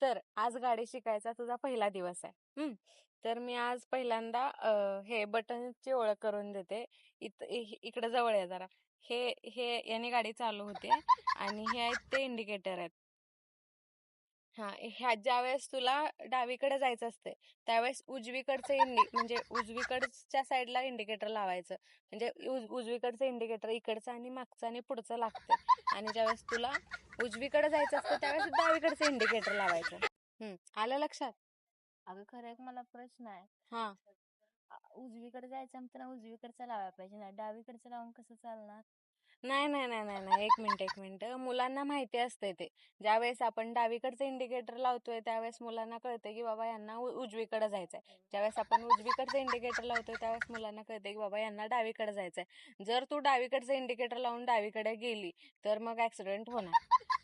तर आज गाडी शिकायचा तुझा पहिला दिवस आहे. तर मी आज पहिल्यांदा हे बटनची ओळख करून देते. इकडे जवळ आहे जरा. हे हे याने गाडी चालू होते आणि हे आहेत ते इंडिकेटर आहेत. हा, ह्या ज्यावेळेस तुला डावीकडे जायचं असते त्यावेळेस म्हणजे उजवीकडच्या साईडला इंडिकेटर लावायचं. म्हणजे उजवीकडचं इंडिकेटर इकडचं आणि मागचं आणि पुढचं लागते. आणि ज्यावेळेस तुला उजवीकडे जायचं असतं त्यावेळेस डावीकडचं इंडिकेटर लावायचं. आलं लक्षात? अगं खरं एक मला प्रश्न आहे. हा, उजवीकडे जायचं म्हणताना उजवीकडचं लावायला पाहिजे ना, डावीकडचं लावून कसं चालणार? नाही नाही नाही नाही नाही, एक मिनिट. मुलांना माहिती असते ते. ज्यावेळेस आपण डावीकडचं इंडिकेटर लावतोय त्यावेळेस मुलांना कळते की बाबा यांना उजवीकडे जायचंय. ज्यावेळेस आपण उजवीकडचं इंडिकेटर लावतोय त्यावेळेस मुलांना कळते की बाबा यांना डावीकडे जायचंय. जर तू डावीकडचं इंडिकेटर लावून डावीकडे गेली तर मग ऍक्सिडेंट होणार.